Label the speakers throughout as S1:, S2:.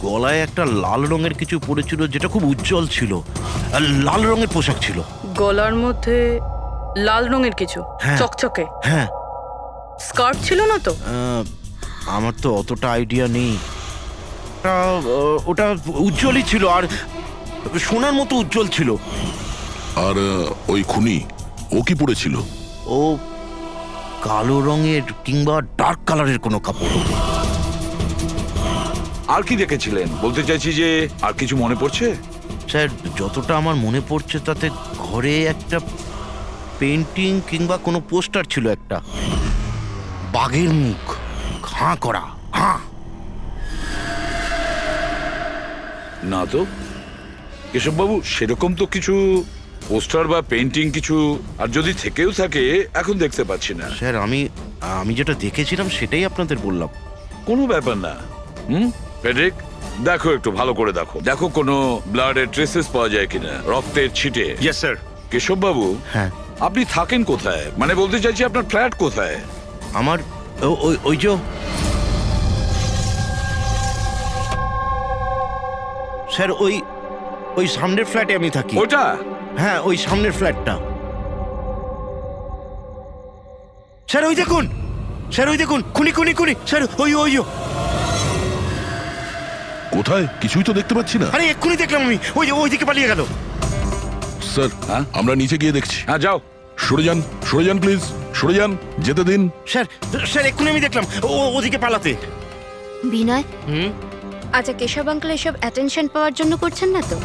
S1: গলায় একটা লাল রঙের কিছু পরেছিল যেটা খুব উজ্জ্বল ছিল, আর লাল রঙের পোশাক ছিল।
S2: গলার মধ্যে লাল রঙের কিছু
S1: হ্যাঁ।
S2: চকচকে
S1: হ্যাঁ,
S2: স্কার্ট ছিল না তো?
S1: আমার তো অতটা আইডিয়া নেই। ওটা উজ্জ্বলই ছিল, আর সোনার মতো উজ্জ্বল ছিল।
S3: আর ওই খুনি ও কি পড়েছিল?
S1: ও কালো রঙের কিংবা ডার্ক কালারের কোনো কাপড়।
S4: আর কি দেখেছিলেন বলতে চাইছি যে আর কিছু মনে পড়ছে?
S1: স্যার, যতটা আমার মনে পড়ছে তাতে ঘরে একটা পেন্টিং কিংবা কোনো পোস্টার ছিল, একটা বাঘের মুখ, হাঁ করা, হাঁ।
S4: না তো কেশববাবু, সেরকম তো কিছু পোস্টার বা পেন্টিং কিছু, আর যদি থেকেও থাকে এখন দেখতে পাচ্ছি না।
S1: স্যার, আমি যেটা দেখেছিলাম সেটাই আপনাদের বললাম।
S4: কোনো ব্যাপার না। ফেডরিক, দেখো একটু ভালো করে দেখো, দেখো কোনো ব্লাডের ট্রেসেস পাওয়া যায় কিনা, রক্তের ছিটে।
S5: Yes sir.
S4: কেশববাবু,
S1: হ্যাঁ,
S4: আপনি থাকেন কোথায়? মানে বলতে চাইছি আপনার ফ্ল্যাট কোথায়?
S1: আমার ওই যে স্যার, ওই সামনের ফ্ল্যাটে আমি থাকি।
S4: ওটা?
S1: হ্যাঁ, ওই সামনের ফ্ল্যাটটা। স্যার ওই দেখুন, স্যার ওই দেখুন, খুনি খুনি খুনি স্যার, ওই
S3: কোথায়? কিছুই তো দেখতে পাচ্ছি না।
S1: আরে এক্ষুনি দেখলাম আমি, ওইদিকে পালিয়ে গেল।
S3: স্যার,
S4: হ্যাঁ?
S3: আমরা নিচে গিয়ে দেখছি।
S4: হ্যাঁ, যাও।
S3: সরে যান প্লিজ, সরে যান, যেতে দিন।
S1: স্যার এক্ষুনি আমি দেখলাম ওদিকে পালাতে।
S6: বিনয়, আচ্ছা কেশব আঙ্কেল এসব অ্যাটেনশন পাওয়ার জন্য করছেন না তো?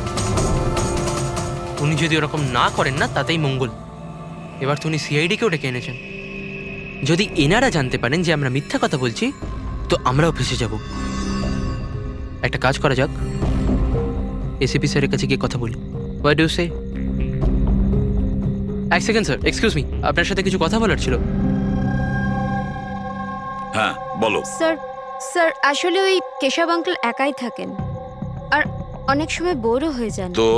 S7: উনি যদি ওরকম না করেন না তাতেই মঙ্গল। এবার তো উনি সিআইডিকেও ডেকে এনেছেন। যদি এনারা জানতে পারেন যে আমরা মিথ্যা কথা বলছি তো আমরাও ফেসে যাব। একটা কাজ করা যাক, এসিপি স্যারের কাছে গিয়ে কথা বলি। হোয়াট ডু সে? এক সেকেন্ড স্যার, এক্সকিউজ মি, আপনার সাথে কিছু কথা বলার ছিল।
S4: হ্যাঁ, বলো।
S6: স্যার আসলে ওই কেশব আঙ্কেল একাই থাকেন আর অনেক সময় বোরও হয়ে যান।
S4: তো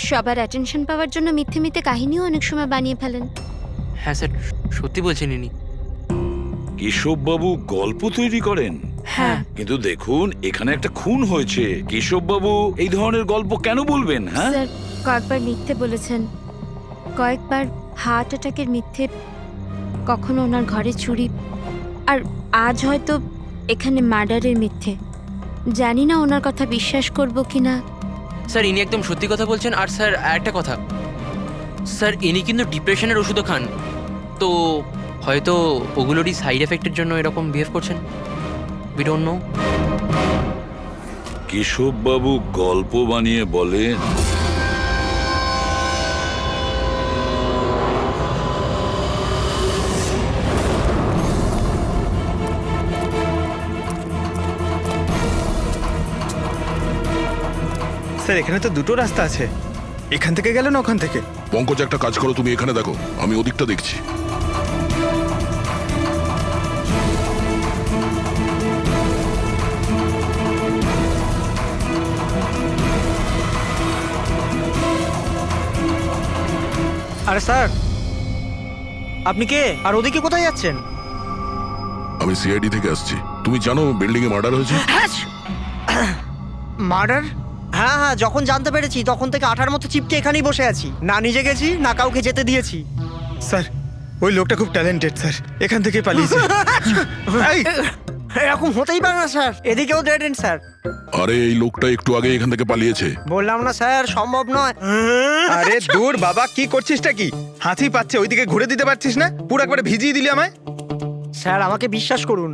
S6: সবার অ্যাটেনশন পাওয়ার জন্য মিথ্যে মিথ্যে কাহিনীও অনেক সময় বানিয়ে ফেলেন।
S7: হ্যাঁ স্যার, সত্যি বলছেন ইনি।
S4: কেশববাবু গল্প তৈরি করেন?
S6: হ্যাঁ।
S4: কিন্তু দেখুন, এখানে একটা খুন হয়েছে, কেশববাবু এই ধরনের গল্প কেন বলবেন? হ্যাঁ,
S6: স্যার কয়েকবার মিথ্যে বলেছেন, কয়েকবার হার্ট অ্যাটাকের মিথ্যে, কখনো ওনার ঘরে চুরি, আর আজ হয়তো এখানে মার্ডারের মিথ্যে। জানি না ওনার কথা বিশ্বাস করব কিনা।
S7: স্যার ইনি একদম সত্যি কথা বলছেন। আর স্যার একটা কথা, স্যার ইনি কিন্তু ডিপ্রেশনের ওষুধও খান, তো হয়তো ওগুলোরই সাইড এফেক্টের জন্য এরকম বিহেভ করছেন। We don't know.
S4: কেশববাবু গল্প বানিয়ে বলেন?
S5: স্যার এখানে তো দুটো রাস্তা আছে, এখান থেকে গেলে না ওখান থেকে।
S3: পঙ্কজ, একটা কাজ করো, তুমি এখানে দেখো, আমি ওদিকটা দেখছি।
S8: আরে স্যার, আপনি কে আর ওদিকে কোথায় যাচ্ছেন?
S3: আমি সিআইডি থেকে আসছি। তুমি জানো বিল্ডিং এ মার্ডার হয়েছে?
S8: মার্ডার? হ্যাঁ হ্যাঁ, যখন জানতে পেরেছি তখন থেকে আঠার মতো চিপকে এখানেই বসে আছি, না নিজে গেছি না কাউকে যেতে দিয়েছি।
S5: স্যার ওই লোকটা খুব ট্যালেন্টেড স্যার, এখান থেকে পালিয়েছে। এই,
S8: এরকম হতেই পারে না স্যার, এদিকেও ডেড এন্ড স্যার।
S3: আরে এই লোকটা একটু আগে এখান থেকে পালিয়েছে।
S8: বললাম না স্যার, সম্ভব নয়।
S5: আরে দূর বাবা, কি করছিসটা কি? হাতি পাচ্ছে, ওইদিকে ঘুরে দিতে পারছিস না? পুরো একবারে ভিজিয়ে দিলি আমায়।
S8: স্যার আমাকে বিশ্বাস করুন,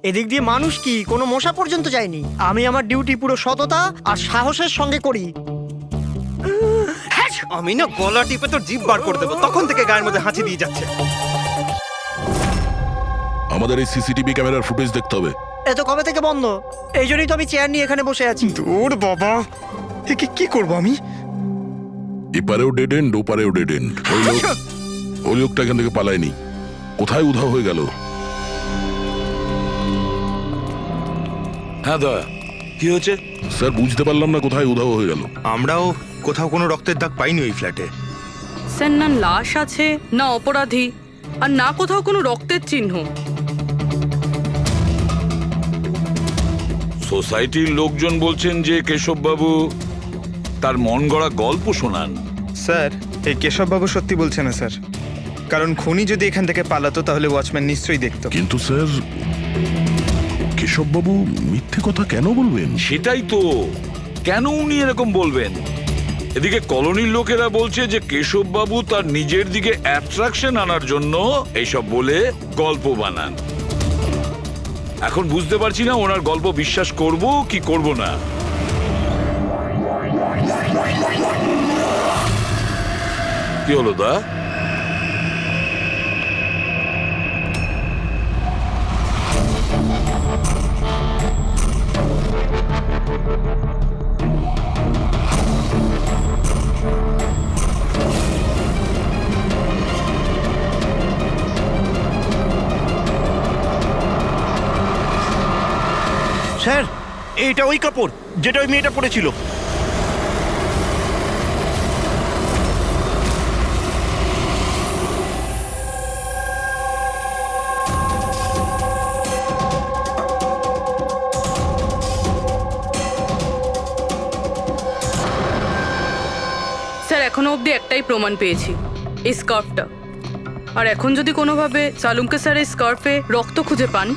S8: এদিক দিয়ে মানুষ কি কোনো মশা পর্যন্ত যায়নি। আমি আমার ডিউটি পুরো সততা আর সাহসের সঙ্গে করি।
S5: আমি না গলা টিপে তোর জিভ বার করে দেবো, তখন থেকে গায়ের মধ্যে হাঁচি দিয়ে যাচ্ছে।
S3: আমাদের এই সিসিটিভি ক্যামেরার ফুটেজ দেখতে হবে।
S8: এ তো কবে থেকে বন্ধ, এই জন্যই তো আমি চেয়ার নিয়ে এখানে বসে আছি।
S5: দূর বাবা, একে কি করবো আমি?
S3: এপারেও ডেড এন্ড, ওপারেও ডেড এন্ড। ওই লোকটা এখান থেকে পালায়নি, কোথায় উধাও হয়ে গেল?
S4: হ্যাঁ দয়া, কি হয়েছে?
S3: স্যার বুঝতে পারলাম না কোথায় উধাও হয়ে গেল।
S5: আমরাও কোথাও কোনো রক্তের দাগ পাইনি ওই ফ্ল্যাটে।
S2: স্যার না লাশ আছে, না অপরাধী, আর না কোথাও কোনো রক্তের চিহ্ন।
S4: সোসাইটির লোকজন বলছেন যে কেশববাবু তার মন গড়া গল্প শোনান।
S5: স্যার এই কেশববাবু সত্যি বলছে না স্যার, কারণ খুনি যদি এখান থেকে পালাতো তাহলে ওয়াচম্যান নিশ্চয়ই দেখতো।
S3: কিন্তু স্যার, কেশববাবু মিথ্যে কথা কেন বলবেন?
S4: সেটাই তো, কেন উনি এরকম বলবেন? এদিকে কলোনির লোকেরা বলছে যে কেশববাবু তার নিজের দিকে অ্যাট্রাকশন আনার জন্য এইসব বলে গল্প বানান। এখন বুঝতে পারছি না ওনার গল্প বিশ্বাস করব কি করব না। কি হলো দা?
S1: স্যার, এইটা ওই কাপড় যেটা ওই মেয়েটা পরেছিল।
S2: স্যার এখনো অবধি একটাই প্রমাণ পেয়েছি, এই স্কার্ফটা। আর এখন যদি কোনোভাবে সালুমকে স্যার এই স্কার্ফে রক্ত খুঁজে পান,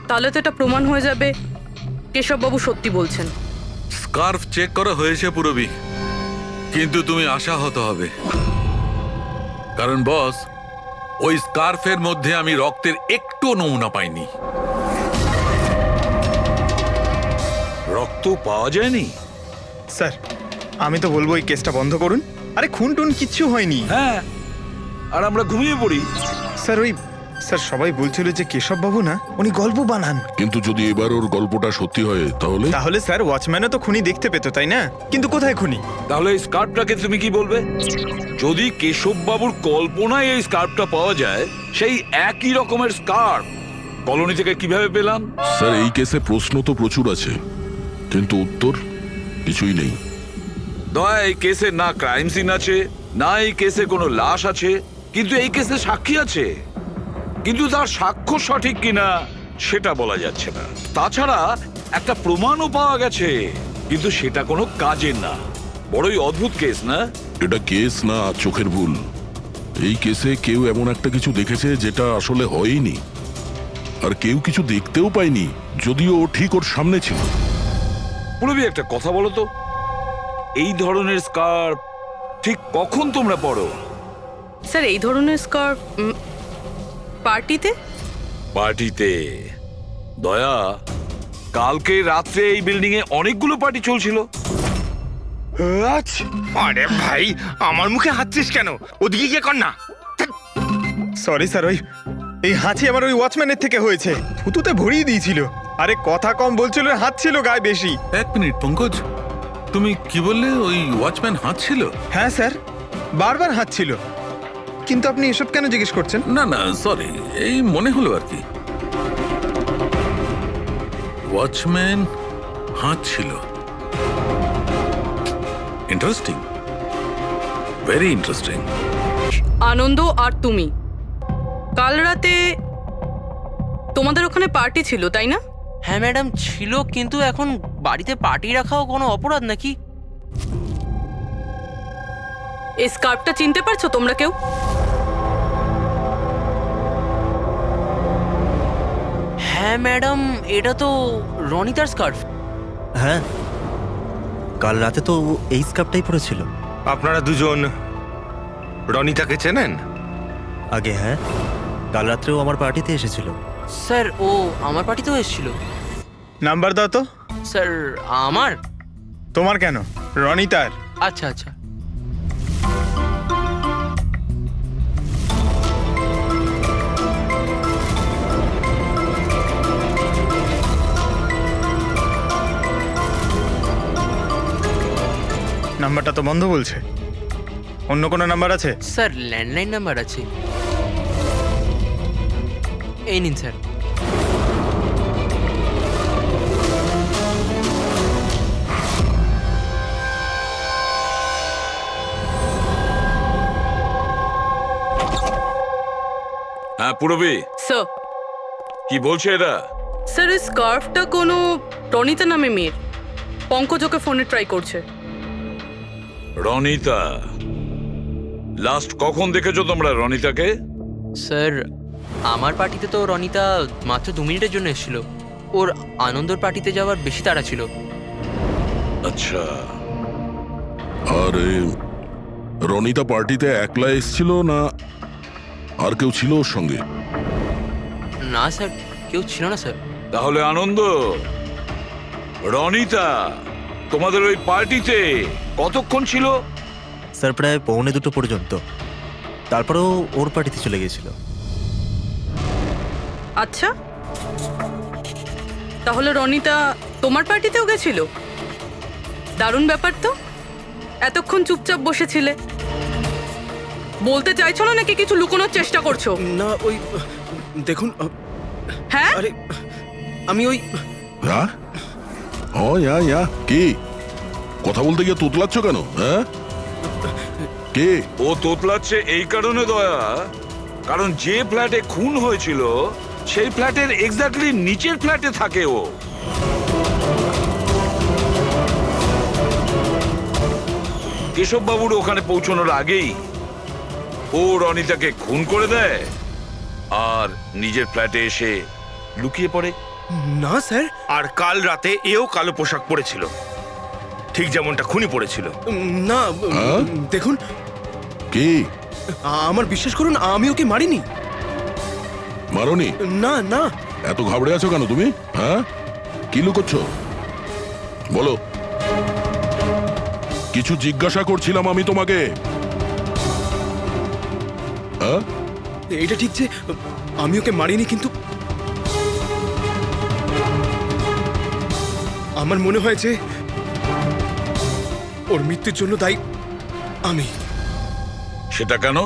S2: তাহলে তো এটা প্রমাণ হয়ে যাবে কেশববাবু সত্যি বলছেন।
S9: স্কার্ফ চেক করা হয়েছে পুরবি, কিন্তু তুমি আশাহত হবে, কারণ বস ওই স্কার্ফের মধ্যে আমি রক্তের একটু নমুনা পাইনি।
S4: রক্ত পাওয়া যায়নি?
S5: স্যার আমি তো বলবো এই কেসটা বন্ধ করুন। আরে খুন টুন কিচ্ছু হয়নি।
S4: হ্যাঁ, আর আমরা ঘুমিয়ে পড়ি।
S5: স্যার সবাই বলছিল যে কেশববাবু না, উনি গল্প বানান।
S3: কিন্তু যদি এবার ওর গল্পটা সত্যি হয় তাহলে?
S5: তাহলে স্যার ওয়াচম্যানও তো খুনি দেখতে পেতো, তাই না? কিন্তু কোথায় খুনি?
S4: তাহলে এই স্কার্ফটাকে তুমি কি বলবে? যদি কেশববাবুর কল্পনায় এই স্কার্ফটা পাওয়া যায়, সেই একই রকমের স্কার্ফ কলোনি থেকে কিভাবে পেলাম?
S3: স্যার এই কেসে প্রশ্ন তো প্রচুর আছে, কিন্তু উত্তর কিছুই নেই।
S4: দয়া, এই কেসে না ক্রাইম সিন আছে, না এই কেসে কোনো লাশ আছে, কিন্তু এই কেসে সাক্ষী আছে। কিন্তু তার সাক্ষ্য সঠিক কিনা সেটা বলা যাচ্ছে না। তাছাড়া একটা প্রমাণও পাওয়া গেছে, কিন্তু সেটা কোনো কাজের না। বড়ই অদ্ভুত কেস না?
S3: এটা কেস না চোখের ভুল। এই কেসে কেউ এমন একটা কিছু দেখেছে যেটা আসলে হয়নি, আর কেউ কিছু দেখতেও পায়নি, যদিও ও ঠিক ওর সামনে ছিল।
S4: পুরবি একটা কথা বলো তো, এই ধরনের স্কার্ফ ঠিক কখন তোমরা পরো?
S2: স্যার এই ধরনের স্কার্ফ পার্টিতে।
S4: পার্টিতে? দয়া, কালকে রাত্রে এই বিল্ডিং এ অনেকগুলো পার্টি চলছিল।
S5: আরে ভাই, আমার মুখে হাঁচছিস কেন? ওদিকে গিয়ে কর না। সরি স্যার, এই হাঁচি আমার ওই ওয়াচম্যানের থেকে হয়েছে। থুতুতে ভরিয়ে দিয়েছিল। আরে কথা কম বলছিল, হাত ছিল গায়ে বেশি।
S9: এক মিনিট পঙ্কজ, তুমি কি বললে? ওই ওয়াচম্যান হাত ছিল?
S5: হ্যাঁ স্যার, বারবার হাত ছিল। কিন্তু আপনি এসব কেন জিজ্ঞেস করছেন?
S9: না না, সরি, এই মনে হলো আর কি। ওয়াচম্যান হাত ছিল। Interesting, very interesting.
S2: আনন্দ আর তুমি কাল রাতে তোমাদের ওখানে পার্টি ছিল, তাই না?
S7: হ্যাঁ ম্যাডাম ছিল, কিন্তু এখন বাড়িতে পার্টি রাখাও কোনো অপরাধ নাকি?
S2: এই স্কার্ফটা চিনতে পারছো তোমরা কেউ?
S7: হ্যাঁ ম্যাডাম, এটা তো রনিতার স্কার্ফ।
S10: হ্যাঁ, কাল রাতে তো এই স্কার্ফটাই পরেছিল।
S11: আপনারা দুজন রনিতাকে চেনেন?
S10: আগে হ্যাঁ, কাল রাত্রেও আমার পার্টিতে এসেছিল।
S7: স্যার ও আমার পার্টিতেও এসেছিল।
S5: নাম্বার দাও তো।
S7: স্যার আমার?
S5: তোমার কেন, রনিতার।
S7: আচ্ছা আচ্ছা।
S5: নাম্বারটা তো বন্ধ বলছে। অন্য কোনো নাম্বার আছে?
S7: স্যার ল্যান্ডলাইন নাম্বার আছে, এই নিন স্যার।
S4: হ্যাঁ পুরবি,
S2: স্যার
S4: কি বলছে এরা?
S2: স্যার ওই স্কার্ফটা কোনো রনিতা নামে মেয়ের। পঙ্কজ ওকে ফোনে ট্রাই করছে।
S4: রনিতা, লাস্ট কখন দেখেছো তোমরা রনিতাকে?
S7: স্যার আমার পার্টিতে তো রনিতা মাত্র 2 মিনিটের জন্য এসেছিল। ওর আনন্দর পার্টিতে যাওয়ার বেশি তাড়া ছিল।
S4: আচ্ছা,
S3: আর রনিতা পার্টিতে একলা এসেছিল না আর কেউ ছিল ওর সঙ্গে?
S7: না স্যার, কেউ ছিল না স্যার।
S4: তাহলে আনন্দ, রনিতা তোমাদের ওই পার্টিতে কতক্ষণ ছিল?
S10: স্যার প্রায় 1:45 পর্যন্ত। তারপরেও ওর পার্টিতে চলে গিয়েছিল।
S2: আচ্ছা, তাহলে রনিতা তোমার পার্টিতেও গেছিল? দারুণ ব্যাপার তো। এতক্ষণ চুপচাপ বসেছিলে, বলতে চাইছো না নাকি কিছু লুকোনোর চেষ্টা করছো?
S12: না ওই দেখুন
S2: হ্যাঁ,
S12: আরে আমি ওই
S3: হ্যাঁ? ও ইয়া কি কথা বলতে গিয়ে তোতলাচ্ছ কেন? হ্যাঁ, কে?
S4: ও তোতলাচ্ছে এই কারণে দয়া, কারণ যে ফ্ল্যাটে খুন হয়েছিল সেই ফ্ল্যাটের এক্স্যাক্টলি নিচের ফ্ল্যাটে থাকে ও। কেশব বাবুর ওখানে পৌঁছানোর আগেই ও রনিতাকে খুন করে দেয় আর নিজের ফ্ল্যাটে এসে লুকিয়ে পড়ে।
S12: না স্যার,
S11: আর কাল রাতে এও কালো পোশাক পরেছিল, ঠিক যেমনটা খুনি পড়েছিল।
S12: না
S3: হ্যাঁ?
S12: দেখুন
S3: কি
S12: আমার বিশ্বাস করুন, আমি ওকে মারিনি।
S3: মারোনি?
S12: না না
S3: এত ঘাবড়ে আছো কেন তুমি? হ্যাঁ, কি লুকোচ্ছ বলো? কিছু জিজ্ঞাসা করছিলাম আমি তোমাকে। হ্যাঁ,
S12: এটা ঠিক যে আমি ওকে মারিনি, কিন্তু আমার মনে হয় যে ওর মৃত্যুর জন্য দায়ী আমি।
S4: সেটা কেন?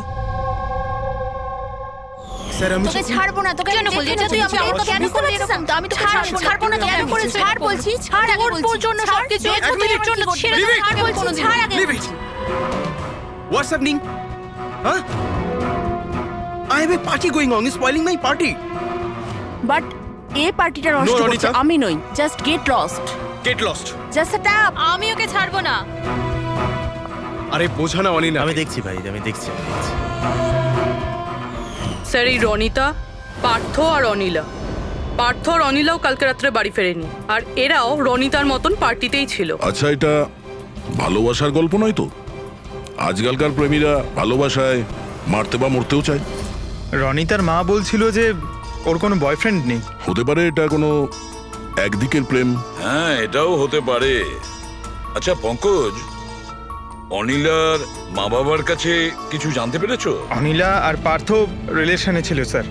S12: স্যার আমি
S13: তোকে ছাড়বো না। তোকে কেন বলছিস? তুই আমাকে কেন করলি এরকম? আমি তোকে ছাড়বো না। কেন করেছিস? ছাড় বলছি, ছাড় আগে বলছি। তোর জন্য সবকিছু তোর জন্য ছেড়ে দে। ছাড় বলছি, ছাড় আগে বলছি।
S12: What's happening? হ্যাঁ, I have a party going on, spoiling my party.
S13: But এই পার্টিটা নষ্ট
S12: No,
S13: করছে
S12: Ronita.
S13: আমি নই। Just get lost.
S12: Get lost.
S13: Just stop. আমি ওকে ছাড়বো না।
S12: আরে বোঝা না অনিনা।
S10: আমি দেখছি ভাই, আমি দেখছি।
S2: স্যার এই রনিতা, পার্থ আর অনিলা, পার্থ আর অনিলাও কালকে রাত্রে বাড়ি ফেরেনি, আর এরাও রনিতার মতন পার্টিতেই ছিল।
S3: আচ্ছা, এটা ভালোবাসার গল্প নয় তো? আজকালকার প্রেমীরা ভালোবাসায় মারতে বা মরতেও চায়।
S5: রনিতার মা বলছিল যে ওর কোনো বয়ফ্রেন্ড নেই।
S3: হতে পারে এটা কোনো একদিকের প্রেম।
S4: হ্যাঁ, এটাও হতে পারে। আচ্ছা পঙ্কজ, অনিলার মা বাবার কাছে কিছু জানতে পেরেছো?
S5: অনিলা আর পার্থ রিলেশনে ছিল স্যার,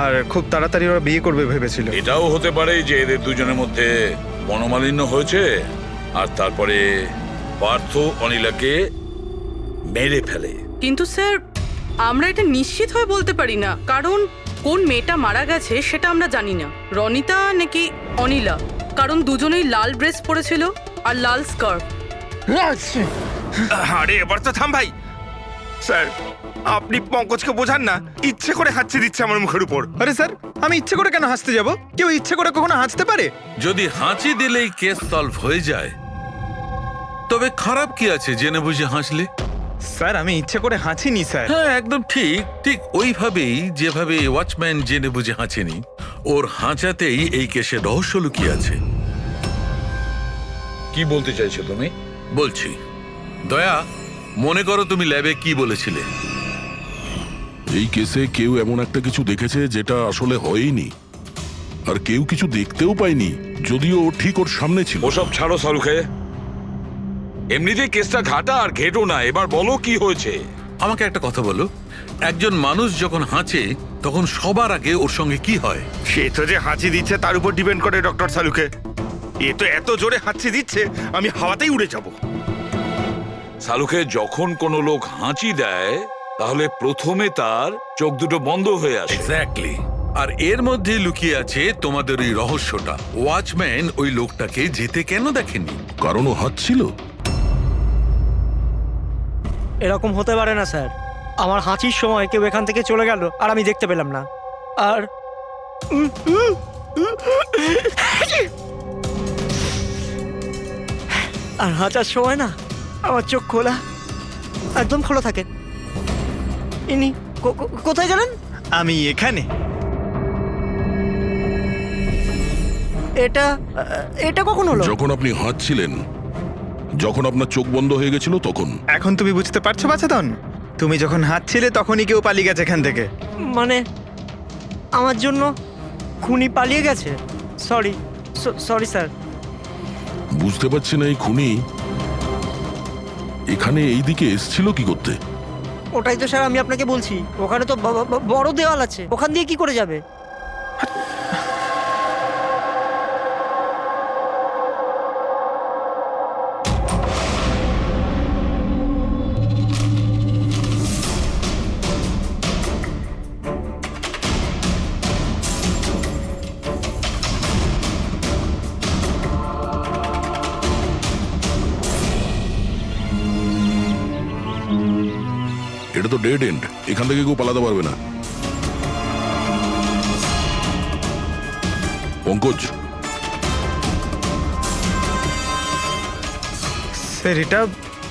S5: আর খুব তাড়াতাড়ি ওরা বিয়ে করবে ভেবেছিল।
S4: এটাও হতে পারে যে এদের দুজনের মধ্যে মনোমালিন্য হয়েছে আর তারপরে পার্থ অনিলাকে মেরে ফেলে।
S2: কিন্তু স্যার আমরা এটা নিশ্চিত হয়ে বলতে পারি না, কারণ কোন মেয়েটা মারা গেছে সেটা আমরা জানি না, রনিতা নাকি অনিলা, কারণ দুজনেই লাল ড্রেস পরেছিল আর লাল স্কার্ফ।
S11: আরে এবার তো থাম ভাই। স্যার আপনি পঙ্কজকে বোঝান না, ইচ্ছে করে হাঁচি দিচ্ছে আমার মুখের উপর।
S5: আরে স্যার, আমি ইচ্ছে করে কেন হাসতে যাব? কেউ ইচ্ছে করে কখনো হাসতে পারে?
S9: যদি হাঁচি দিলেই কেস সলভ হয়ে যায়, তবে খারাপ কি আছে জেনে বুঝে হাসলে?
S5: স্যার আমি ইচ্ছে করে হাঁচিনি স্যার।
S9: হ্যাঁ একদম ঠিক, ঠিক ওইভাবেই যেভাবে ওয়াচম্যান জেনে বুঝে হাঁচেনি, ওর হাঁচাতেই এই কেসের রহস্য লুকিয়ে আছে।
S4: কি বলতে চাইছো তুমি?
S9: বলছি, দয়া, মনে করো তুমি ল্যাবে কি বলেছিলে?
S3: এই কেসে কেউ এমন একটা কিছু দেখেছে যেটা আসলে হয়নি, আর কেউ কিছু দেখতেও পায়নি, যদিও ঠিক ওর সামনে ছিল।
S4: ওসব ছাড়ো সালুখে, এমনিতেই কেসটা ঘাটা আর ঘেটো না। এবার বলো কি হয়েছে।
S9: আমাকে একটা কথা বলো, একজন মানুষ যখন হাঁচে তখন সবার আগে ওর সঙ্গে কি হয়?
S11: সে তো যে হাঁচি দিচ্ছে তার উপর ডিপেন্ড করে ডক্টর সালুকে। এ তো এত জোরে হাঁচি দিচ্ছে আমি হাওয়াতেই উড়ে যাব।
S4: সালুখে, যখন কোনো লোক হাঁচি দেয় তাহলে প্রথমে তার চোখ দুটো বন্ধ হয়ে আসে।
S9: এক্স্যাক্টলি, আর এর মধ্যে লুকিয়ে আছে তোমাদের ওই রহস্যটা। ওয়াচম্যান ওই লোকটাকে যেতে কেন দেখেনি?
S3: কারণ ও হাঁচছিল।
S8: এরকম হতে পারে না স্যার। আমার হাঁচির সময় কেউ এখান থেকে চলে গেল আর আমি দেখতে পেলাম না। আর আর হাঁচার সময় না আমার চোখ খোলা, একদম খোলা থাকে। ইনি কোথায় গেলেন?
S5: আমি এখানে।
S8: এটা এটা কখন হলো?
S3: যখন আপনি হাঁটছিলেন, যখন আপনার চোখ বন্ধ হয়ে গেছিল তখন।
S5: এখন তুমি বুঝতে পারছো বাছাধন? তুমি যখন হাঁটছিলে তখনই কেউ পালিয়ে গেছে এখান থেকে।
S8: মানে আমার জন্য খুনি পালিয়ে গেছে? Sorry sorry sir.
S3: বুঝতে পারছি না এই খুনি এখানে এই দিকে এসছিল কি করতে?
S8: ওটাই তো স্যার আমি আপনাকে বলছি, ওখানে তো বড় দেওয়াল আছে, ওখান দিয়ে কি করে যাবে?
S3: এটা তো ডেড এন্ড, এখান থেকে কেউ পালাতে পারবে না। পঙ্কজ,
S5: স্যার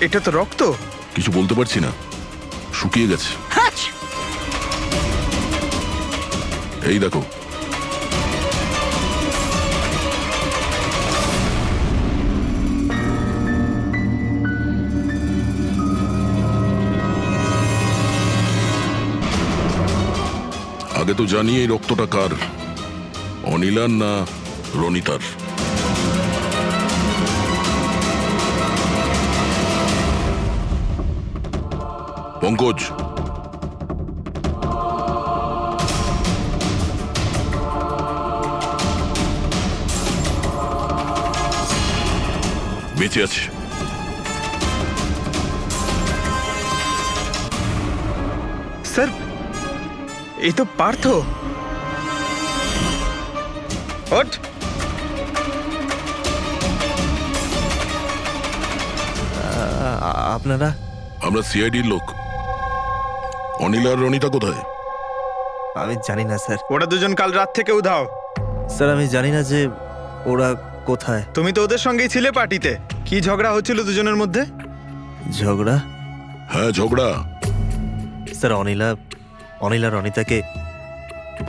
S5: এটা তো রক্ত।
S3: কিছু বলতে পারছি না, শুকিয়ে গেছে। এই দেখো, আগে তো জানি এই রক্তটা কার, অনিলার না রনিতার। পঙ্কজ, বেঁচে আছে।
S5: স্যার এই তো পার্থ। ওঠ।
S10: আপনারা?
S3: আমরা সিআইডির লোক। অনিল আর রনিতা কোথায়?
S10: আমি জানি না স্যার।
S5: ওরা দুজন কাল রাত থেকে উধাও।
S10: স্যার আমি জানি না যে ওরা কোথায়।
S5: তুমি তো ওদের সঙ্গেই ছিলে পার্টিতে। কি ঝগড়া হচ্ছিল দুজনের মধ্যে?
S10: ঝগড়া?
S3: হ্যাঁ ঝগড়া।
S10: স্যার অনিলা রনিতাকে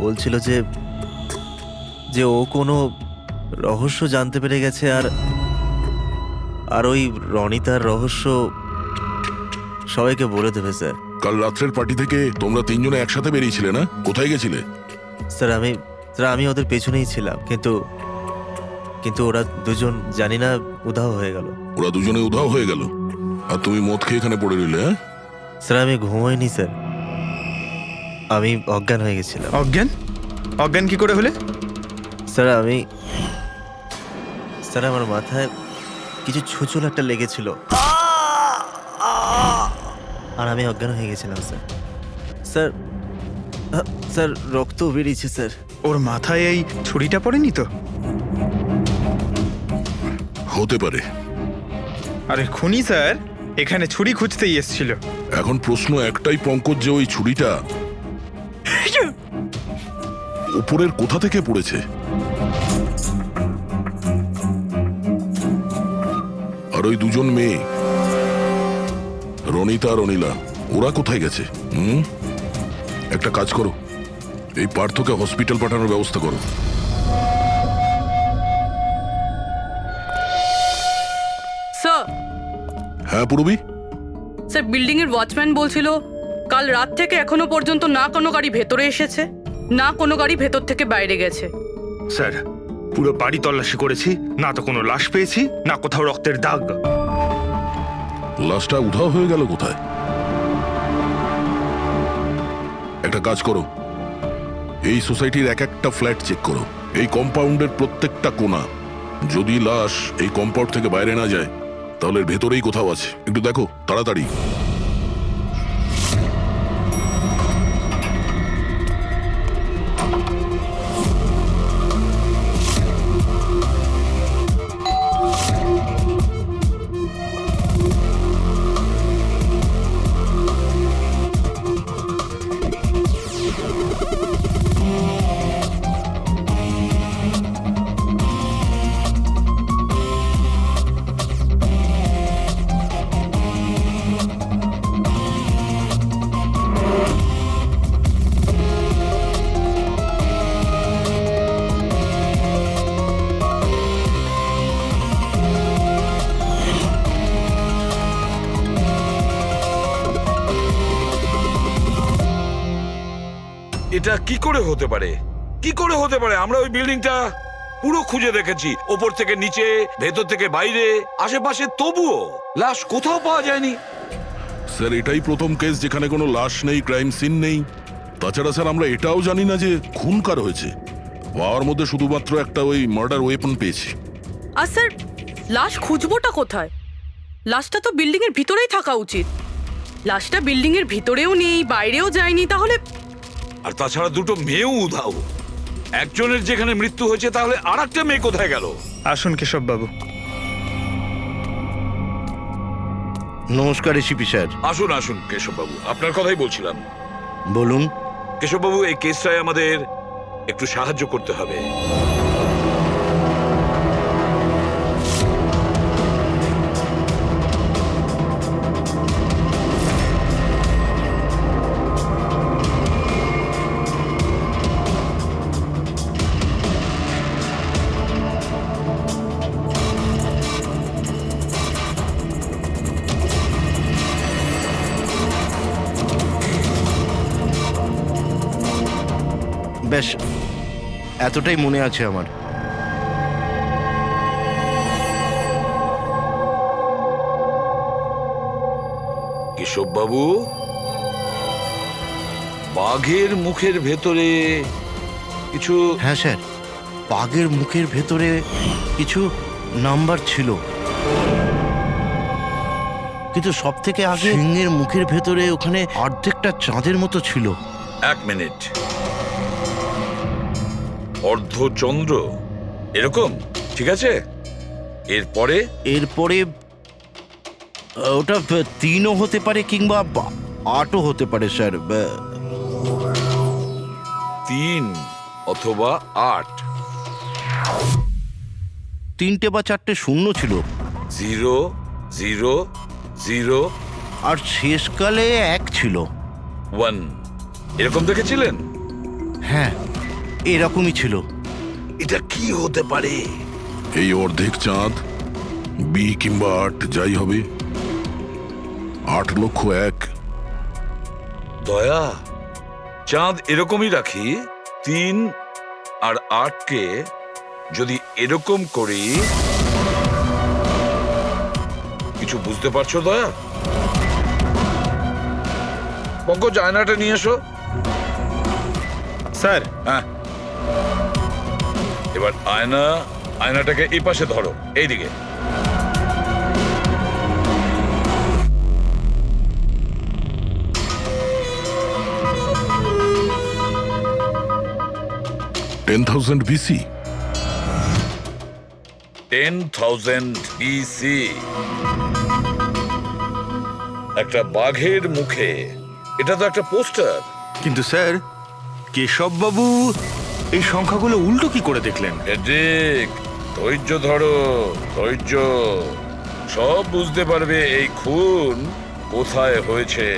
S10: বলছিল যে ও কোনো রহস্য জানতে পেরে গেছে, আর ওই রনিতার রহস্য সবাইকে বলে দেবে স্যার।
S3: কাল রাত্রের পার্টি থেকে তোমরা তিনজনে একসাথে বেরিয়েছিলে না? কোথায় গেছিলে?
S10: স্যার আমি ওদের পেছনেই ছিলাম, কিন্তু ওরা দুজন জানি না উধাও হয়ে গেল।
S3: ওরা দুজনে উধাও হয়ে গেল আর তুমি মদ খেয়ে এখানে পড়ে রইলে? হ্যাঁ
S10: স্যার আমি ঘুমোইনি স্যার, আমি অজ্ঞান হয়ে গেছিলাম।
S5: অজ্ঞান কি করে হলে?
S10: স্যার আমার মাথায় কিছু ছুঁচল একটা লেগেছিল আর আমি অজ্ঞান হয়ে গেছিলাম স্যার। স্যার রক্ত বেরিয়েছে স্যার।
S5: ওর মাথায় এই ছুরিটা পড়েনি তো?
S3: হতে পারে।
S5: আরে খুনি স্যার এখানে ছুরি খুঁজতেই এসেছিল।
S3: এখন প্রশ্ন একটাই পঙ্কজ, যে ওই ছুরিটা উপরের কোথা থেকে পড়েছে? আর ওই দুজন মেয়ে রনিতা আর অনিলা, ওরা কোথায় গেছে? একটা কাজ করো, এই পার্থকে হসপিটাল পাঠানোর ব্যবস্থা করো।
S2: স্যার।
S3: হ্যাঁ পূরবী?
S2: স্যার বিল্ডিং এর ওয়াচম্যান বলছিল কাল রাত থেকে এখনো পর্যন্ত না কোনো গাড়ি ভেতরে এসেছে, না কোনো গাড়ি ভেতর থেকে বাইরে গেছে।
S11: স্যার পুরো বাড়ি তল্লাশি করেছি, না তো কোনো লাশ পেয়েছি, না কোথাও রক্তের দাগ।
S3: লাশটা উধাও হয়ে গেল কোথায়? একটা কাজ করো, এই সোসাইটির এক একটা ফ্ল্যাট চেক করো, এই কম্পাউন্ডের প্রত্যেকটা কোণা। যদি লাশ এই কম্পাউন্ড থেকে বাইরে না যায় তাহলে ভেতরেই কোথাও আছে। একটু দেখো তাড়াতাড়ি।
S4: এটা কি করে হতে পারে? কি করে হতে পারে? আমরা ওই বিল্ডিংটা পুরো খুঁজে দেখেছি, ওপর থেকে নিচে, ভেতর থেকে বাইরে, আশেপাশে, তবুও লাশ কোথাও পাওয়া যায়নি।
S3: স্যার এটাই প্রথম কেস যেখানে কোনো লাশ নেই, ক্রাইম সিন নেই। তাছাড়া স্যার আমরা এটাও জানি না যে খুন কার হয়েছে। পাওয়ার মধ্যে শুধুমাত্র একটা ওই মার্ডার ওয়েপন পেয়েছি।
S2: আর স্যার লাশ খুঁজবোটা কোথায়? লাশটা তো বিল্ডিং এর ভিতরেই থাকা উচিত। লাশটা বিল্ডিং এর ভিতরেও নেই, বাইরেও যায়নি, তাহলে
S4: আর তাছাড়া দুটো মেয়েও উধাও। একজনের যেখানে মৃত্যু হয়েছে, তাহলে আর একটা মেয়ে কোথায় গেল?
S5: আসুন কেশব বাবু।
S1: নমস্কার এসিপি স্যার।
S4: আসুন আসুন কেশববাবু, আপনার কথাই বলছিলাম।
S1: বলুন।
S4: কেশববাবু, এই কেসটায় আমাদের একটু সাহায্য করতে হবে।
S1: বেশ, এতটাই মনে আছে আমার।
S4: কেশববাবু, বাঘের মুখের ভেতরে কিছু...
S1: হ্যাঁ স্যার, বাঘের মুখের ভেতরে কিছু নাম্বার ছিল, কিন্তু সব থেকে আগে সিংহের মুখের ভেতরে ওখানে অর্ধেকটা চাঁদের মতো ছিল।
S4: এক মিনিট, অর্ধচন্দ্র এরকম, ঠিক আছে। এরপরে
S1: এরপরে ওটা 3ও হতে পারে কিংবা 8ও হতে পারে স্যার।
S4: 3 অথবা 8।
S1: 3টে বা 4টে শূন্য ছিল।
S4: 0 0 0
S1: আর শেষকালে 1 ছিল।
S4: 1 এরকম দেখেছিলেন?
S1: হ্যাঁ, এরকমই ছিল।
S4: এটা কি হতে পারে?
S3: এই অর্ধেক চাঁদ, বি কিংবা 8 যাই হবে, 8,01,000।
S4: দয়া, চাঁদ এরকমই রাখি, 3 আর 8কে যদি এরকম করি, কিছু বুঝতে পারছো দয়া? পঙ্কজ, আয়নাটা নিয়ে এসো।
S5: স্যার,
S4: হ্যাঁ, এবার আয়নাটাকে এই পাশে ধরো, এইদিকে।
S3: $10,000 BC।
S4: 10,000 BC। একটা বাঘের মুখে, এটা তো একটা পোস্টার।
S11: কিন্তু স্যার, কেশব বাবু এই সংখ্যাগুলো উল্টো কি করে দেখলেন?
S4: ঠিক, ধৈর্য ধরো, ধৈর্য। সব বুঝতে পারবে এই খুন কোথায় হয়েছে।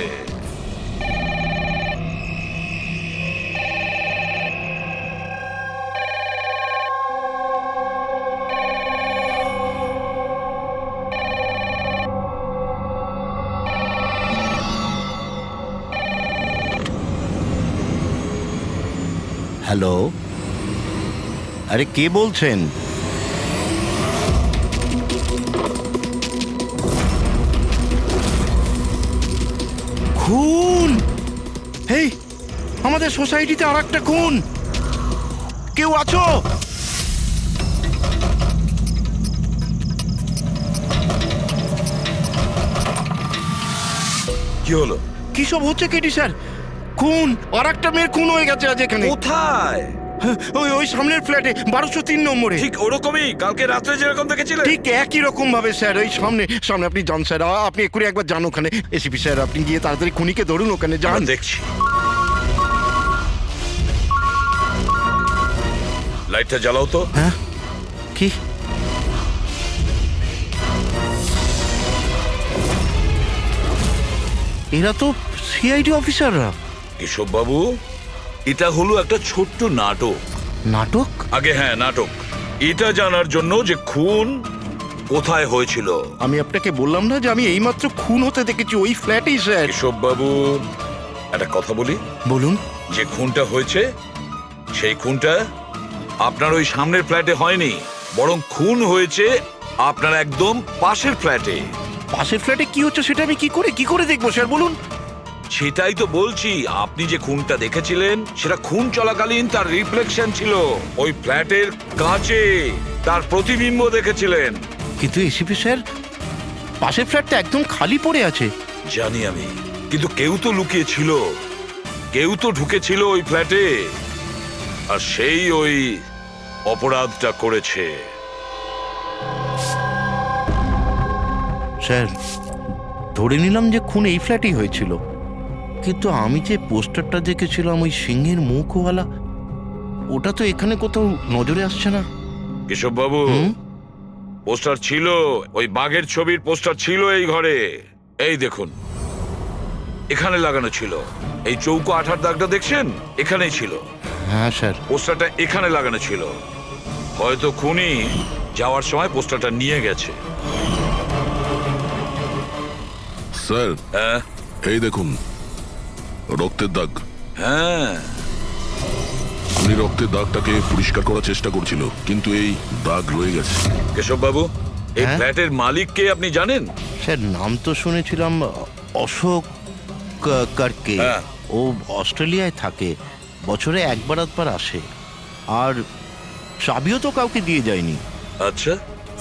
S1: হ্যালো, আরে কে বলছেন? খুন! এই আমাদের সোসাইটিতে আর একটা খুন! কেউ আছো?
S4: কি হলো?
S1: কি সব হচ্ছে কেটি স্যার? খুন! আর একটা মেয়ের খুন হয়ে গেছে আজ এখানে।
S4: কোথায়?
S1: ওই সামনের ফ্ল্যাটে 1203 নম্বরে।
S4: ঠিক ওরকমই, কালকে রাত্রে যেরকম দেখেছিলেন
S1: ঠিক একই রকম ভাবে স্যার। ওই সামনে আপনি যান স্যার, আপনি এক্ষুনি একবার যান ওখানে। এসিপি স্যার, আপনি গিয়ে তাড়াতাড়ি খুনিকে ধরুন, ওখানে যান।
S4: দেখছি। লাইটটা জ্বালাও তো।
S1: হ্যাঁ, কি? এরা তো সিআইডি অফিসাররা।
S4: কেশব বাবু, এটা হলো একটা ছোট্ট নাটক।
S1: নাটক?
S4: আগে হ্যাঁ, নাটক। এটা জানার জন্য যে খুন কোথায় হয়েছিল।
S1: আমি আপনাকে বললাম না যে আমি এইমাত্র খুন হতে দেখেছি ওই ফ্ল্যাটেই স্যার।
S4: কেশব বাবু, একটা কথা বলি।
S1: বলুন।
S4: যে খুনটা হয়েছে সেই খুনটা আপনার ওই সামনের ফ্ল্যাটে হয়নি, বরং খুন হয়েছে আপনার একদম পাশের ফ্ল্যাটে।
S1: পাশের ফ্ল্যাটে কি হচ্ছে সেটা আমি কি করে দেখবো স্যার বলুন?
S4: সেটাই তো বলছি, আপনি যে খুনটা দেখেছিলেন সেটা খুন চলাকালীন তার রিফ্লেকশন ছিল ওই ফ্ল্যাটের কাঁচে, তার প্রতিবিম্ব দেখেছিলেন।
S1: কিন্তু এসিপি স্যার, পাশের ফ্ল্যাটটা একদম খালি পড়ে আছে।
S4: জানি আমি, কিন্তু কেউ তো লুকিয়ে ছিল, কেউ তো ঢুকেছিল ওই ফ্ল্যাটে, আর সেই ওই অপরাধটা করেছে।
S1: স্যার, ধরে নিলাম যে খুন এই ফ্ল্যাটেই হয়েছিল, কিন্তু আমি যে পোস্টারটা দেখেছিলাম ওই সিংহের মুখওয়ালা, ওটা তো এখানে কোথাও নজরে আসছে না।
S4: কেশব বাবু, পোস্টার ছিল, ওই বাঘের ছবির পোস্টার ছিল এই ঘরে। এই দেখুন, এখানে লাগানো ছিল। এই চৌকো আঠার দাগটা দেখছেন, এখানেই ছিল।
S1: হ্যাঁ স্যার।
S4: পোস্টারটা এখানে লাগানো ছিল। হয়তো খুনি যাওয়ার সময় পোস্টারটা নিয়ে গেছে।
S3: স্যার,
S4: হ্যাঁ
S3: এই দেখুন রক্তের দাগ।
S4: হ্যাঁ,
S3: উনি রক্তের দাগটাকে পরিষ্কার করার চেষ্টা করছিল, কিন্তু এই দাগ রয়ে গেছে।
S4: কেশব বাবু, এই
S1: হ্যাঁ?
S4: ফ্ল্যাটের মালিক কে আপনি জানেন?
S1: স্যার, নাম তো শুনেছিলাম অশোক কারকে।
S4: হ্যাঁ।
S1: ও অস্ট্রেলিয়ায় থাকে, বছরে একবার আধবার আসে, আর চাবিও তো কাউকে দিয়ে যায়নি।
S4: আচ্ছা,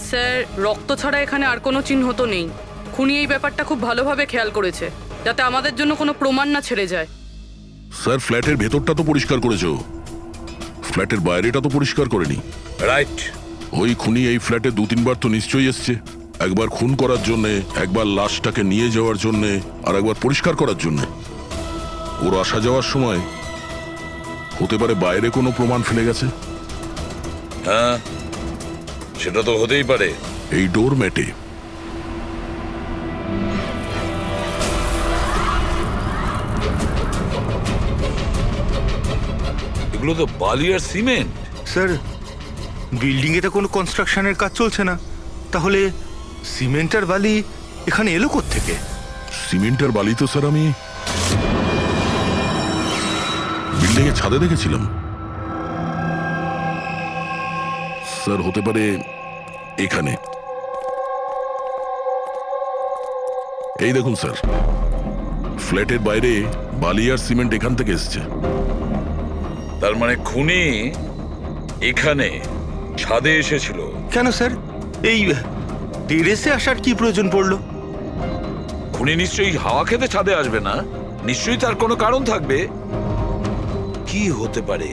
S2: স্যার, রক্ত ছাড়া এখানে আর কোনো চিহ্ন তো নেই। খুনি এই ব্যাপারটা খুব ভালোভাবে খেয়াল করেছে, যাতে আমাদের জন্য কোনো প্রমাণ না ছেড়ে যায়।
S3: স্যার, ফ্ল্যাটের ভেতরটা তো পরিষ্কার করেছো, ফ্ল্যাটের বাইরেটা তো পরিষ্কার করেনি।
S4: রাইট।
S3: ওই খুনি এই ফ্ল্যাটে 2-3 বার তো নিশ্চয়ই এসছে। একবার খুন করার জন্যে, একবার লাশটাকে নিয়ে যাওয়ার জন্যে, আর একবার পরিষ্কার করার জন্যে। ওর আসা যাওয়ার সময় হতে পারে বাইরে কোনো প্রমাণ ফেলে গেছে।
S4: হ্যাঁ, সেটা তো হতেই পারে।
S3: এই ডোর ম্যাটে
S4: এগুলো তো বালি আর সিমেন্ট।
S11: স্যার, বিল্ডিং এ তো কোনো কনস্ট্রাকশনের কাজ চলছে না, তাহলে সিমেন্ট আর বালি এখানে এলো কোত্থেকে?
S3: সিমেন্ট আর বালি তো স্যার আমি বিল্ডিং এর ছাদে দেখেছিলাম। স্যার, হতে পারে এখানে। এই দেখুন স্যার, ফ্ল্যাটের বাইরে বালি আর সিমেন্ট এখান থেকে এসছে।
S4: তার মানে খুনি এখানে ছাদে এসেছিল।
S11: কেন স্যার, এই টেরেসে আসার কি প্রয়োজন পড়লো?
S4: খুনি নিশ্চয়ই হাওয়া খেতে ছাদে আসবে না, নিশ্চয়ই তার কোনো কারণ থাকবে। কি হতে পারে?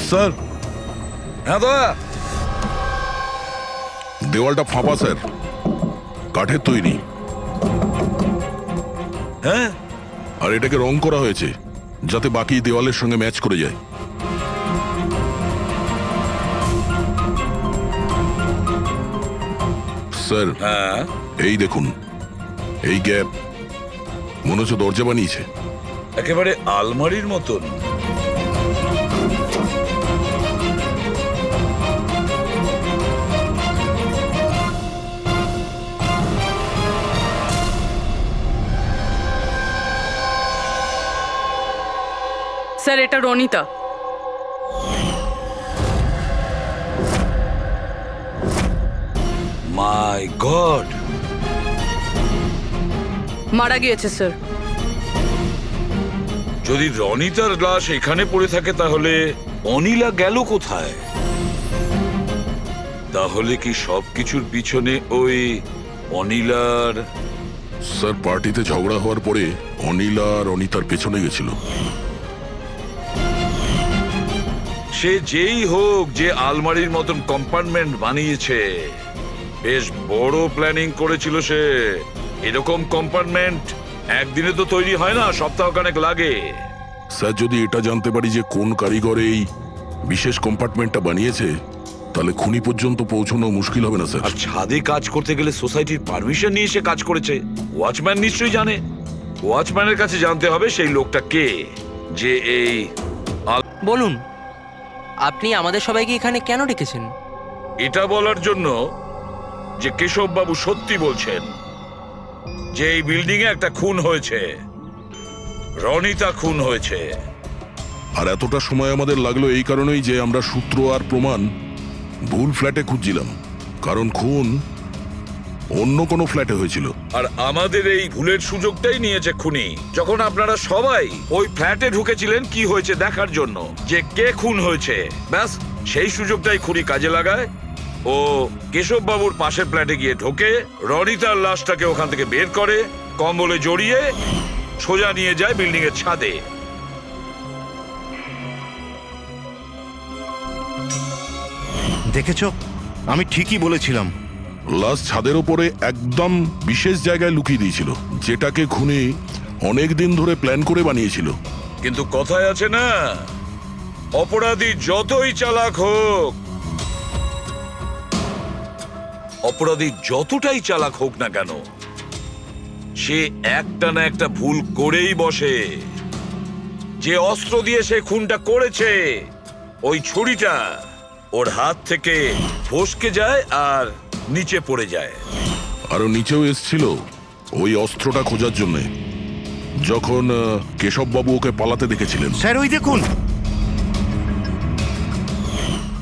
S3: স্যার,
S4: হ্যাঁ দা,
S3: দেওয়ালটা ফাঁপা স্যার, কাঠের তৈরি।
S4: হ্যাঁ,
S3: আর এটাকে রং করা হয়েছে যাতে বাকি দেওয়ালের সঙ্গে ম্যাচ করে যায়। স্যার,
S4: হ্যাঁ,
S3: এই দেখুন, এই গ্যাপ মনে হচ্ছে দরজা বানিয়েছে।
S4: একেবারে আলমারির মতন।
S2: স্যার, এটা রনিতা।
S4: মাই গড,
S2: মারা গিয়েছে স্যার।
S4: যদি রনিতার লাশ এখানে পড়ে থাকে তাহলে অনিলা গেল কোথায়? তাহলে কি সবকিছুর পিছনে ওই অনিলার?
S3: স্যার, পার্টিতে ঝগড়া হওয়ার পরে অনিলা আর অনিতার পেছনে গেছিল।
S4: সে যেই হোক, যে আলমারির মতন কম্পার্টমেন্ট বানিয়েছে, বেশ বড় প্ল্যানিং করেছিল সে। এরকম কম্পার্টমেন্ট একদিনে তো তৈরি হয় না, সপ্তাহখানেক লাগে।
S3: স্যার, যদি এটা জানতে পারি যে কোন কারিগর এই বিশেষ কম্পার্টমেন্টটা বানিয়েছে, তাহলে খুনি পর্যন্ত পৌঁছানো মুশকিল হবে না স্যার।
S4: আর ছাদে কাজ করতে গেলে সোসাইটির পারমিশন নিয়ে সে কাজ করেছে। ওয়াচম্যান নিশ্চয়ই জানে। ওয়াচম্যানের কাছে জানতে হবে সেই লোকটা কে। যে এই
S7: বলুন, আপনি আমাদের সবাইকে এখানে কেন ডেকেছেন?
S4: এটা বলার জন্য যে কেশববাবু সত্যি বলছেন যে এই বিল্ডিং এ একটা খুন হয়েছে, রনিতা খুন হয়েছে।
S3: আর এতটা সময় আমাদের লাগলো এই কারণেই যে আমরা সূত্র আর প্রমাণ ভুল ফ্ল্যাটে খুঁজছিলাম, কারণ খুন অন্য কোনো ফ্ল্যাটে হয়েছিল।
S4: আর আমাদের এই ভুলের সুযোগটাই নিয়েছে খুনি, যখন আপনারা সবাই ওই ফ্ল্যাটে ঢুকেছিলেন কি হয়েছে দেখার জন্য, যে কে খুন হয়েছে। ব্যাস সেই সুযোগটাই খুনি কাজে লাগায়। ও কেশব বাবুর পাশের ফ্ল্যাটে গিয়ে ঢোকে, রনিতার লাশটাকে ওখান থেকে বের করে, কম্বলে জড়িয়ে সোজা নিয়ে যায় বিল্ডিং এর ছাদে।
S1: দেখেছো, আমি ঠিকই বলেছিলাম।
S3: লাশ ছাদের ওপরে একদম বিশেষ জায়গায় লুকিয়ে দিয়েছিল, যেটাকে খুনি অনেক দিন ধরে প্ল্যান করে বানিয়েছিল।
S4: কিন্তু কথায় আছে না, অপরাধী যতই চালাক হোক, অপরাধী যতটাই চালাক হোক না কেন, সে একটা না একটা ভুল করেই বসে। যে অস্ত্র দিয়ে সে খুনটা করেছে, ওই ছুরিটা ওর হাত থেকে ফসকে যায় আর নিচে পড়ে যায়।
S3: আরো নিচেও এসছিল ওই অস্ত্রটা খোঁজার জন্য, যখন কেশববাবু ওকে পালাতে দেখেছিলেন।
S1: স্যার ওই দেখুন,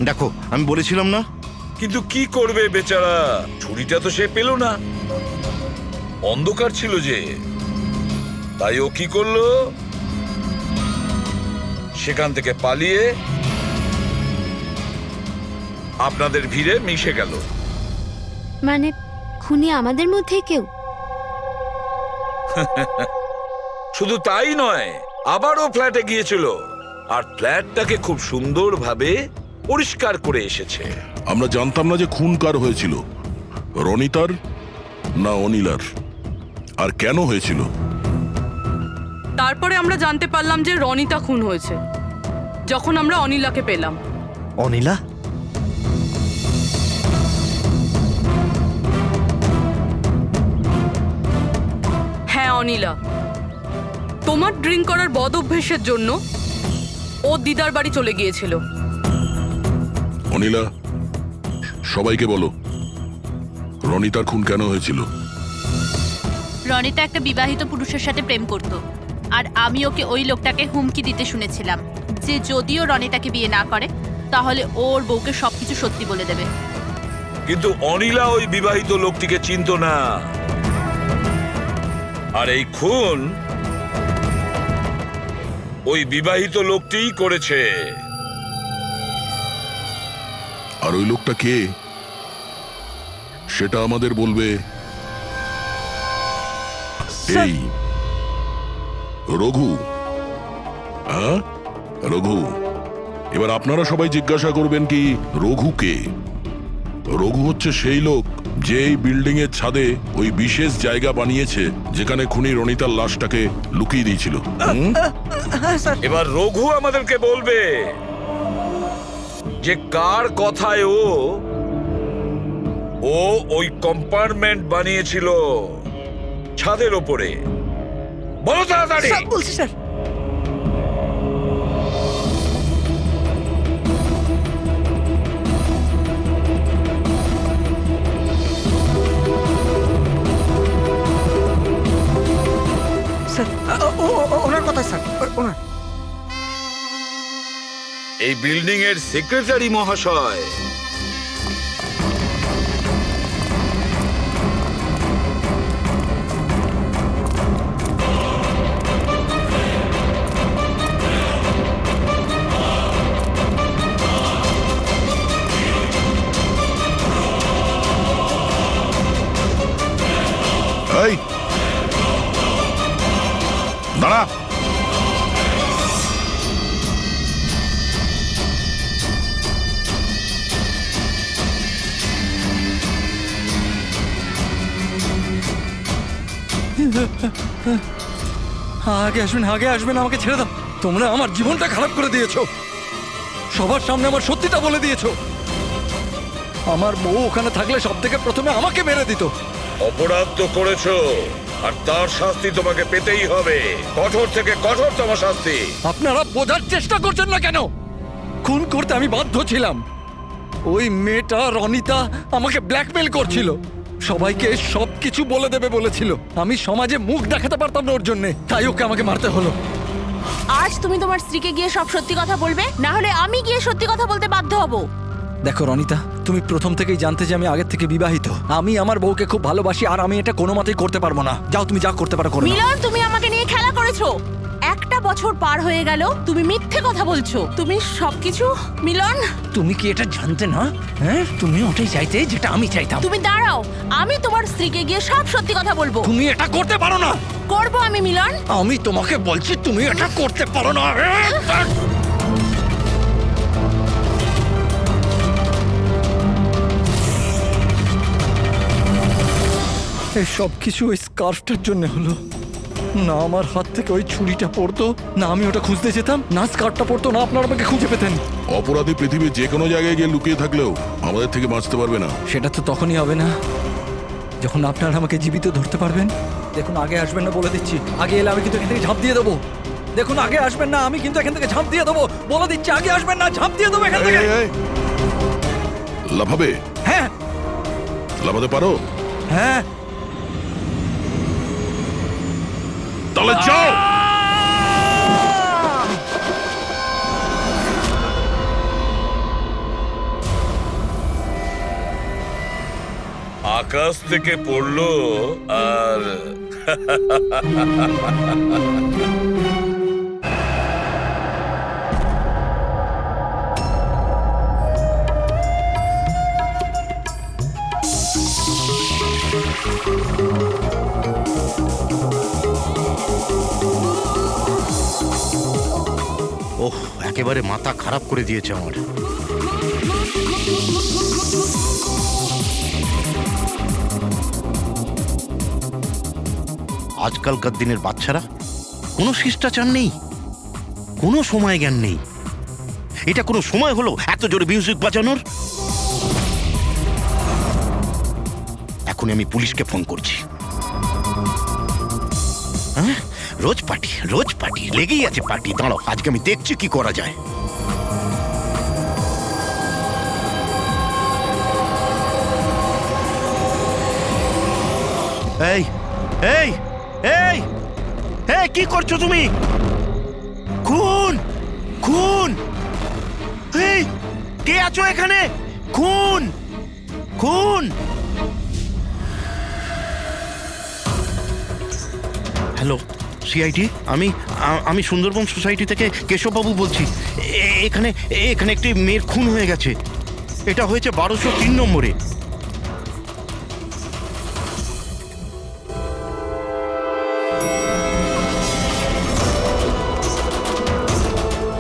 S1: দেখো আমি বলেছিলাম না।
S4: কিন্তু কি করবে বেচারা, ছুরিটা তো সে পেল না, অন্ধকার ছিল যে। তাই ও কি করলো, সেখান থেকে পালিয়ে আপনাদের ভিড়ে মিশে গেল।
S6: মানে খুনি আমাদের মধ্যে কেউ?
S4: শুধু তাই নয়, আবারও ফ্ল্যাটে গিয়েছিল আর ফ্ল্যাটটাকে খুব সুন্দরভাবে পরিষ্কার করে এসেছে।
S3: আমরা জানতাম না যে খুন কার হয়েছিল, রনিতার না অনিলার, আর কেন হয়েছিল।
S2: তারপরে আমরা জানতে পারলাম যে রনিতা খুন হয়েছে, যখন আমরা অনিলাকে পেলাম।
S10: অনিলা?
S2: হ্যাঁ অনিলা, তোমার ড্রিঙ্ক করার বদ অভ্যেসের জন্য ও দিদার বাড়ি চলে গিয়েছিল।
S3: অনিলা, সবাইকে বলো রনিতার খুন কেন হয়েছিল।
S13: রনিতা একটা বিবাহিত পুরুষের সাথে প্রেম করত, আর আমি ওকে ওই লোকটাকে হুমকি দিতে শুনেছিলাম যে যদিও রনিতাকে বিয়ে না করে তাহলে ওর বউকে সবকিছু সত্যি বলে দেবে।
S4: কিন্তু অনিলা ওই বিবাহিত লোকটিকে চিনত না, আর এই খুন ওই বিবাহিত লোকটিই করেছে।
S3: আর ওই লোকটা কে সেটা আমাদের বলবে এই রঘু। হ্যাঁ রঘু, এবার আপনারা সবাই জিজ্ঞাসা করবেন কি রঘু কে। রঘু হচ্ছে সেই লোক যে এই বিল্ডিং এর ছাদে ওই বিশেষ জায়গা বানিয়েছে যেখানে খুনি রনিতার লাশটাকে লুকিয়ে দিয়েছিল।
S4: এবার রঘু আমাদেরকে বলবে যে কার কথায় ও ওই কম্পার্টমেন্ট বানিয়েছিল ছাদের ওপরে। বলো তাড়াতাড়ি।
S8: বলছি স্যার। ওনার কথা স্যার, ওনার।
S4: এই বিল্ডিং এর সেক্রেটারি মহাশয়।
S3: এই দাঁড়া।
S12: আগে আসবেন, আগে আসবেন, আমাকে ছেড়ে দাও। তোমরা আমার জীবনটা খারাপ করে দিয়েছো, সবার সামনে আমার সত্যিটা বলে দিয়েছো। আমার বউ ওখানে থাকলে সব থেকে প্রথমে আমাকে মেরে দিত।
S4: অপরাধ তো করেছো, আর তার শাস্তি তোমাকে পেতেই হবে, কঠোর থেকে কঠোরতম শাস্তি।
S12: আপনারা বোঝার চেষ্টা করছেন না কেন? খুন করতে আমি বাধ্য ছিলাম। ওই মেয়েটা রনিতা আমাকে ব্ল্যাকমেল করছিল, সবাইকে সবকিছু বলে দেবে বলেছিল। আমি সমাজে মুখ দেখাতে পারতাম না ওর জন্য, তাই ওকে আমাকে মারতে হলো।
S13: আজ তুমি তোমার স্ত্রীকে গিয়ে সব সত্যি কথা বলবে, না হলে আমি গিয়ে সত্যি কথা বলতে বাধ্য হব।
S12: দেখো রনিতা, তুমি প্রথম থেকেই জানতে যে আমি আগের থেকে বিবাহিত। আমি আমার বউকে খুব ভালোবাসি, আর আমি এটা কোনো মতেই করতে পারবো না। যাও, তুমি যা করতে পারো করো।
S13: মিলন, তুমি আমাকে নিয়ে খেলা করেছো। একটা বছর পার হয়ে গেল, তুমি মিথ্যে কথা বলছো। তুমি সবকিছু মিলন।
S12: তুমি কি এটা জানতে না? হ্যাঁ, তুমি ওটাই চাইতে যেটা আমি চাইতাম।
S13: তুমি দাঁড়াও, আমি তোমার স্ত্রীকে গিয়ে সব সত্যি কথা বলবো।
S12: তুমি এটা করতে পারো না।
S13: করবো আমি মিলন।
S12: আমি তোমাকে বলছি তুমি এটা করতে পারো না। এই সব কিছু ওই স্কার্ফটার জন্য হলো। না আমার হাত থেকে ওই ছুরিটা পড়তো, না আমি ওটা খুঁজতে যেতাম, না স্কার্ফটা পড়তো, না আপনারা আমাকে খুঁজে পেতেন।
S3: অপরাধী পৃথিবীর যে কোনো জায়গায় গিয়ে লুকিয়ে থাকলেও আমাদের থেকে বাঁচতে পারবে না।
S12: সেটা তো তখনই হবে না যখন আপনারা আমাকে জীবিত ধরতে পারবেন। দেখুন, আগে আসবেন না বলে দিচ্ছি। আগে এলে আমি কিন্তু এখান থেকে ঝাঁপ দিয়ে দেবো। দেখুন, আগে আসবেন না, আমি কিন্তু এখান থেকে ঝাঁপ দিয়ে দেবো বলে দিচ্ছি। আগে আসবেন না, ঝাঁপ দিয়ে দেবো এখান থেকে।
S3: লাফাবে?
S12: হ্যাঁ।
S3: লাফাতে পারো?
S12: হ্যাঁ।
S3: তাহলে যাও।
S4: আকাশ থেকে পড়লো আর
S1: ওহ, একেবারে মাথা খারাপ করে দিয়েছে আমার। আজকালকার দিনের বাচ্চারা কোনো শিষ্টাচার নেই, কোনো সময় জ্ঞান নেই। এটা কোনো সময় হলো এত জোরে মিউজিক বাজানোর? এখন আমি পুলিশকে ফোন করছি। হ্যাঁ, রোজ পার্টি লেগেই আছে পার্টি। দাঁড়াও, আজকে আমি দেখছি কি করা যায়। এই এই এই এই কি করছো তুমি? খুন খুন! এই কে আছো এখানে? খুন খুন! হ্যালো সিআইডি, আমি সুন্দরবন সোসাইটি থেকে কেশববাবু বলছি। এখানে এখানে একটি মেয়ের খুন হয়ে গেছে। এটা হয়েছে 1203 নম্বরে।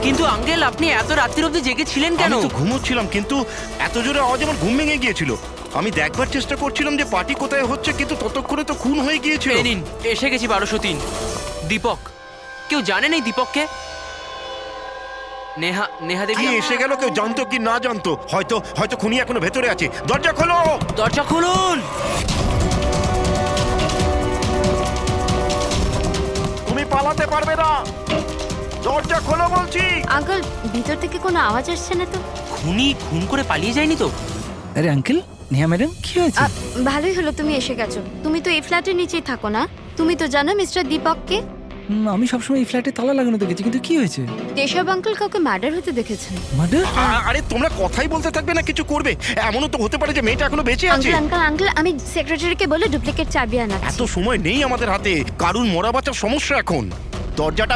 S7: কিন্তু আঙ্কেল, আপনি এত রাত্রির অবধি জেগেছিলেন কেন?
S1: আমি তো ঘুমোচ্ছিলাম, কিন্তু এত জোরে আওয়াজ আমার ঘুম ভেঙে গিয়েছিল। আমি দেখবার চেষ্টা করছিলাম যে পার্টি কোথায় হচ্ছে, কিন্তু ততক্ষণে তো খুন হয়ে গিয়েছিল।
S7: এই নিন, এসে গেছি 1203। দীপক, কেউ জানেন এই দীপককে? নেহা দেবী
S1: কি এসে গেল? কেউ জানতো কি না জানতো? হয়তো খুনি এখনো ভেতরে আছে। দরজা খোলো,
S7: দরজা খুলুন।
S1: তুমি পালাতে পারবে না, দরজা খোলো বলছি।
S6: আঙ্কেল, ভিতর থেকে কোনো আওয়াজ আসছে না তো?
S7: খুনি খুন করে পালিয়ে যায়নি তো?
S12: আরে আঙ্কেল, নেহা ম্যাডাম, কি হয়েছে?
S6: ভালোই হলো তুমি এসে গেছো। তুমি তো এই ফ্ল্যাটের নিচেই থাকো না? তুমি তো জানো মিস্টার দীপককে?
S12: আমি সবসময় এই ফ্ল্যাটে তালা লাগানো দেখেছি, কিন্তু কি হয়েছে?
S6: কেশব আঙ্কেল কাউকে মার্ডার হতে দেখেছেন।
S12: মার্ডার?
S1: আরে তোমরা কথাই বলতে থাকবে না, কিছু করবে? এমনও তো হতে পারে যে মেয়েটা এখনো বেঁচে আছে।
S6: আঙ্কেল, আমি সেক্রেটারিকে বলে ডুপ্লিকেট চাবি আনাচ্ছি।
S1: এত সময় নেই আমাদের হাতে। কারুর মরা বাঁচার সমস্যা এখন। দরজাটা